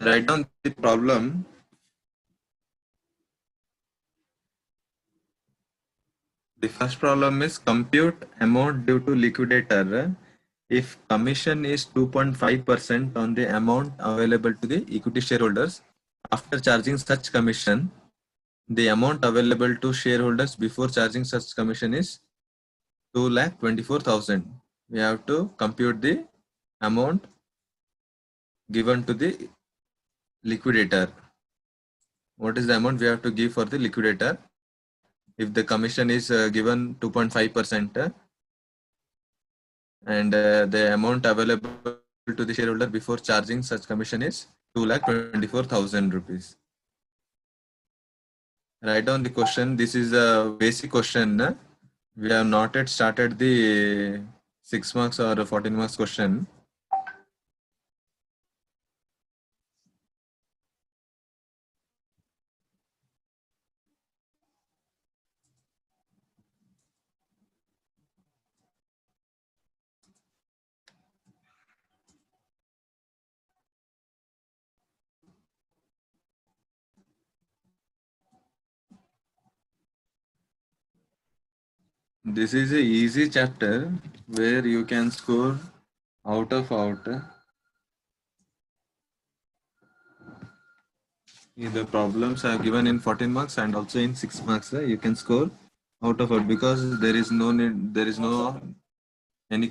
Write down the problem. The first problem is compute amount due to liquidator if commission is 2.5% on the amount available to the equity shareholders. After charging such commission, the amount available to shareholders before charging such commission is 2,24,000. We have to compute the amount given to the liquidator. What is the amount we have to give for the liquidator? If the commission is given 2.5% and the amount available to the shareholder before charging such commission is 2,24,000 rupees. Write down the question. This is a basic question. We have not yet started the 6 marks or 14 marks question. This is a easy chapter where you can score out of out. The problems are given in 14 marks and also in 6 marks. You can score out of out because there is no need, there is no any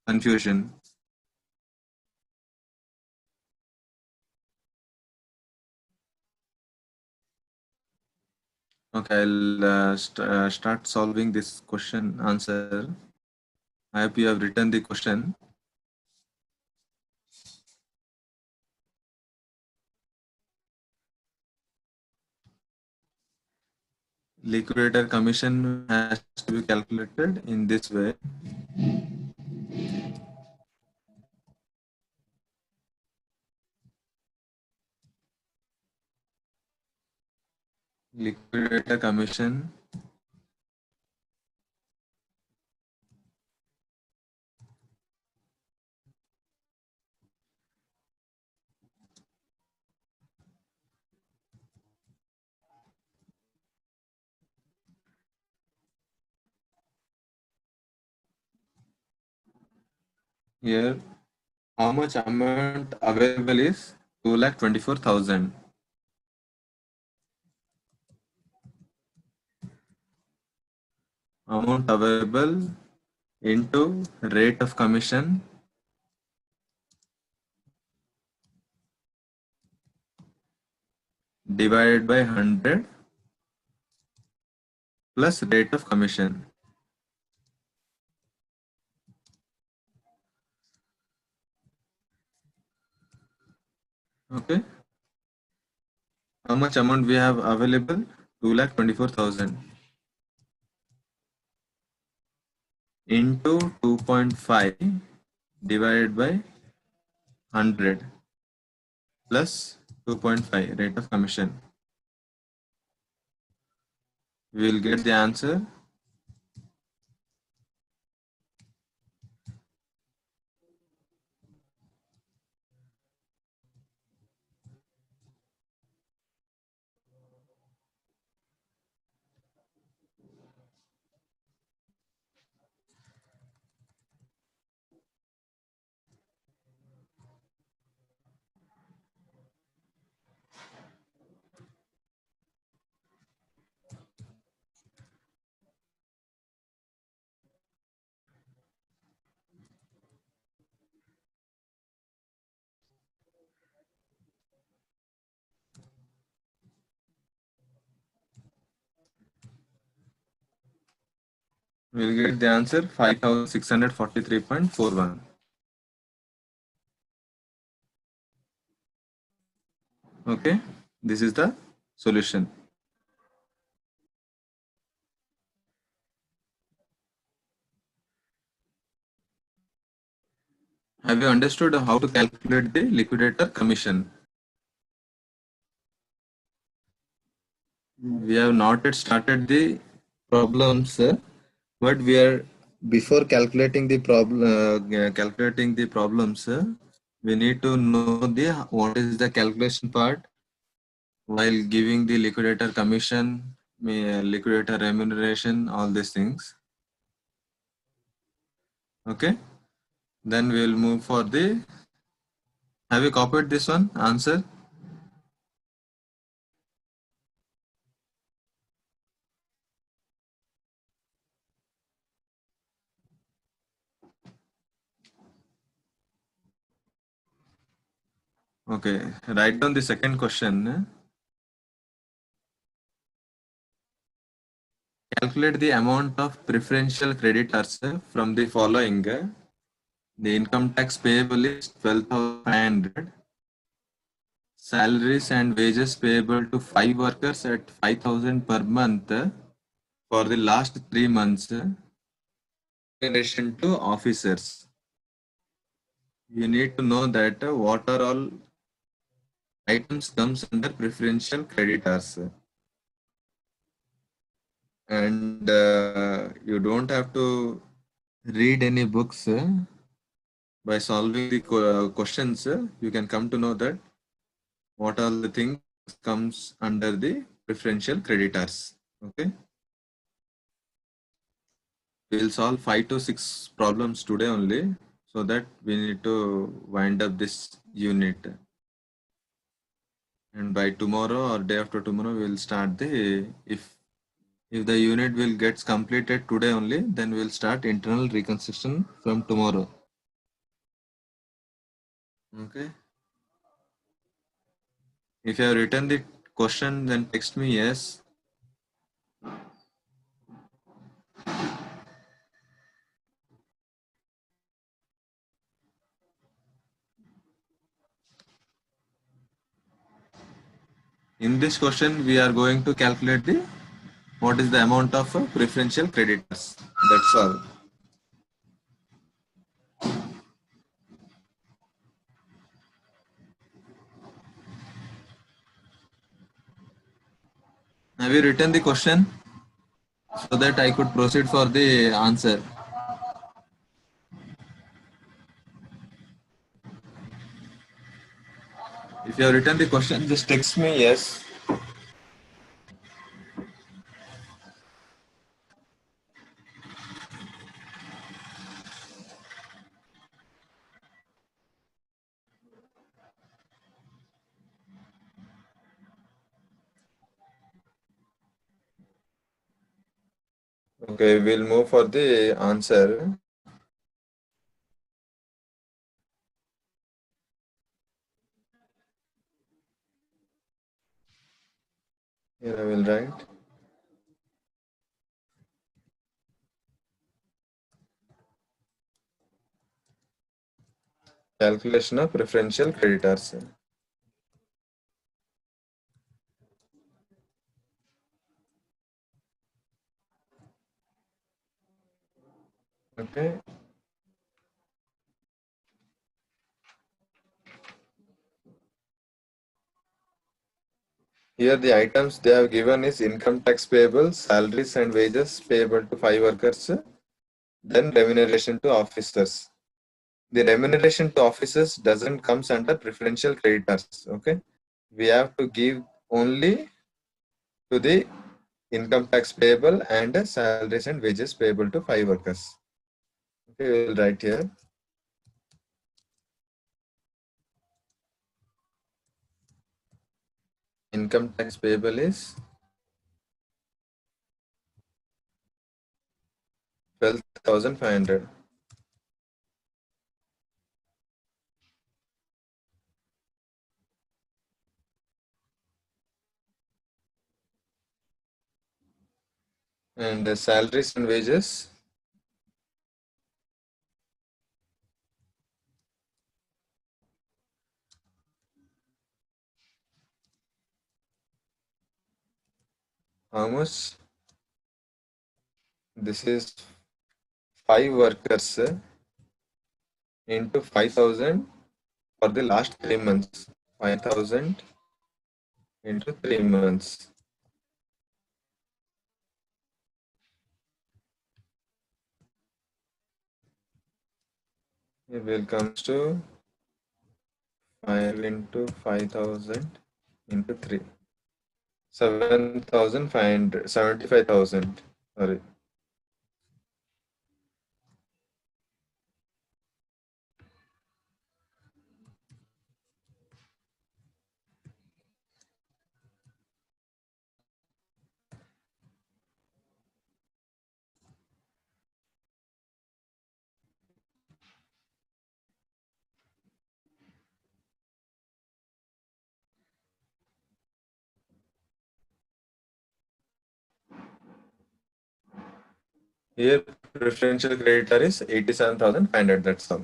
confusion. Okay, I'll start solving this question answer. I hope you have written the question. Liquidator commission has to be calculated in this way. Liquidator commission here, how much amount available is 2,24,000. Amount available into rate of commission divided by 100 plus rate of commission. Okay. How much amount we have available? 2,24,000 into 2.5 divided by 100 plus 2.5 rate of commission. We will get the answer. We will get the answer 5,643.41. Okay, this is the solution. Have you understood how to calculate the liquidator commission? We have not yet started the problems, but we are before calculating the problems. we need to know the what is the calculation part while giving the liquidator commission, liquidator remuneration, all these things. Okay. Then we will move for the. Have you copied this one? Answer. Okay. Write down the second question. Calculate the amount of preferential creditors from the following. The income tax payable is 12,500. Salaries and wages payable to 5 workers at 5,000 per month for the last 3 months. In relation to officers, you need to know that what are all items comes under preferential creditors, and you don't have to read any books. By solving the questions, you can come to know that what all the things comes under the preferential creditors. Okay, we'll solve 5 to 6 problems today only, so that we need to wind up this unit. And by tomorrow or day after tomorrow, we'll start the if the unit will gets completed today only, then we'll start internal reconstruction from tomorrow. Okay. If you have written the question, then text me yes. In this question, we are going to calculate the what is the amount of preferential creditors. That's all. Have you written the question so that I could proceed for the answer? If you have written the question, just text me yes. Okay, we'll move for the answer. Here I will write calculation of preferential creditors. Okay. Here the items they have given is income tax payable, salaries and wages payable to 5 workers, then remuneration to officers. The remuneration to officers doesn't comes under preferential creditors. Okay. We have to give only to the income tax payable and salaries and wages payable to 5 workers. Okay, we will write here. Income tax payable is 12,500. And the salaries and wages, how much? This is 5 workers into 5,000 for the last 3 months. 5,000 into 3 months. It will comes to 5 into 5,000 into 3. 7,500, 75,000. Sorry. Here preferential creditor is 87,500. That's all.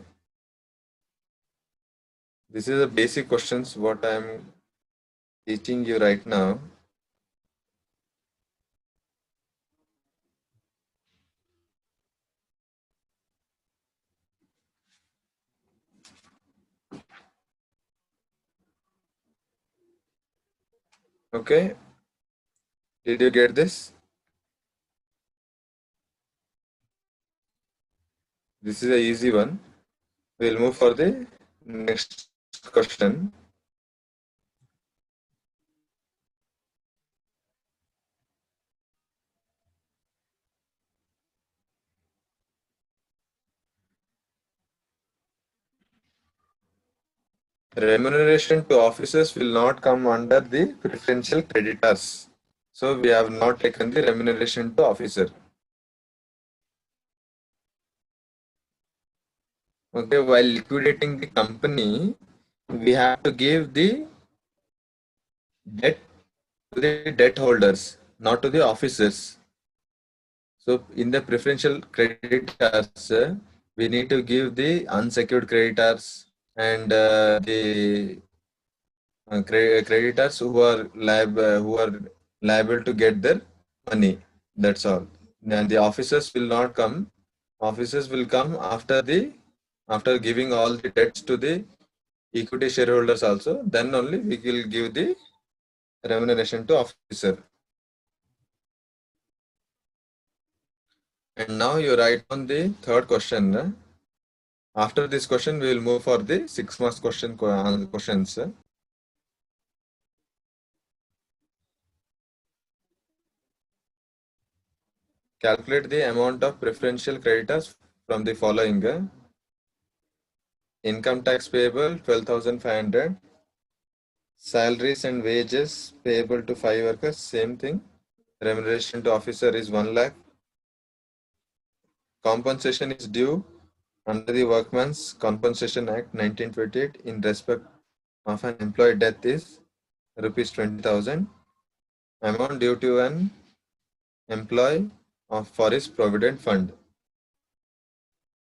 This is a basic questions what I am teaching you right now. Okay. Did you get this? This is a easy one. We'll move for the next question. Remuneration to officers will not come under the preferential creditors. So we have not taken the remuneration to officer. Okay, while liquidating the company, we have to give the debt to the debt holders, not to the officers. So in the preferential creditors, we need to give the unsecured creditors and the creditors who are liable to get their money. That's all. And the officers will not come. Officers will come after giving all the debts to the equity shareholders also. Then only we will give the remuneration to officer. And now you write on the third question. After this question, we will move for the 6 marks questions. Calculate the amount of preferential creditors from the following. Income tax payable 12,500. Salaries and wages payable to 5 workers, same thing. Remuneration to officer is 1 lakh. Compensation is due under the Workmen's Compensation Act 1928 in respect of an employee death is rupees 20,000. Amount due to an employee for his provident fund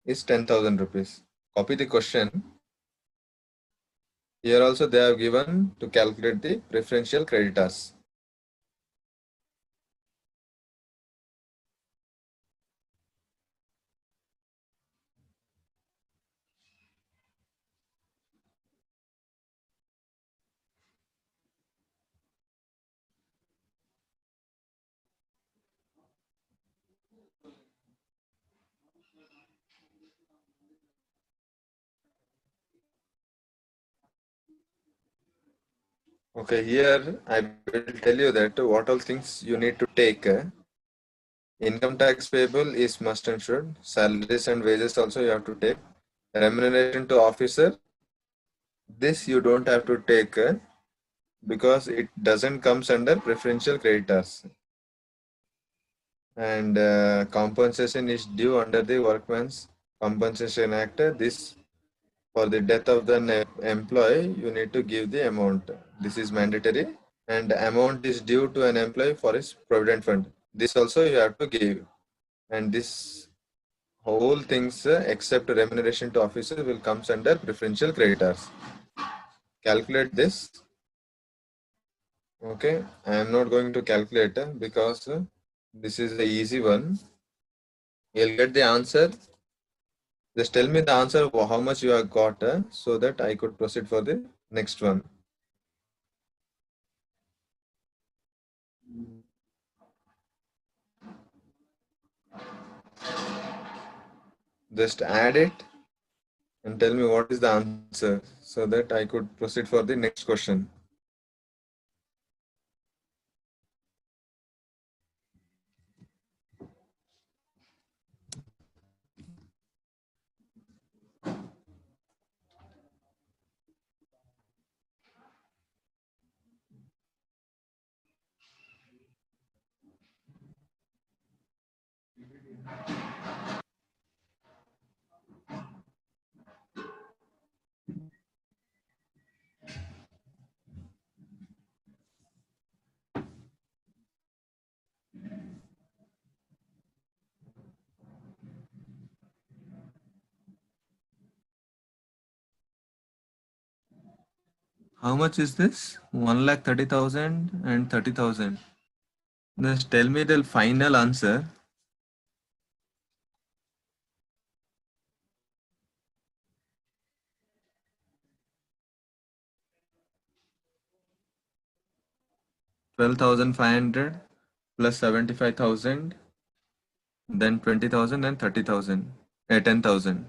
is 10,000 rupees. Copy the question. Here also they have given to calculate the preferential creditors. Okay, here I will tell you that what all things you need to take. Income tax payable is must and should. Salaries and wages also you have to take. Remuneration to officer, this you don't have to take because it doesn't comes under preferential creditors. And compensation is due under the Workmen's Compensation Act. This for the death of the employee, you need to give the amount. This is mandatory. And amount is due to an employee for his provident fund. This also you have to give. And this whole things except remuneration to officers will comes under preferential creditors. Calculate this. Okay, I am not going to calculate because this is the easy one. You'll get the answer. Just tell me the answer of how much you have got so that I could proceed for the next one. Just add it and tell me what is the answer. so that I could proceed for the next question. How much is this? 1,30,000 and 30,000. Just tell me the final answer. 12,500 plus 75,000, then 20,000 and 30,000. 10,000.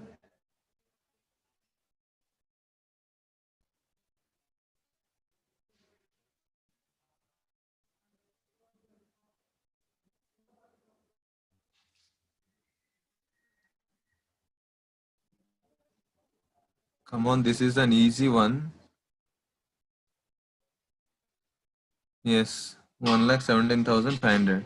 Come on, this is an easy one. Yes, 1,17,500.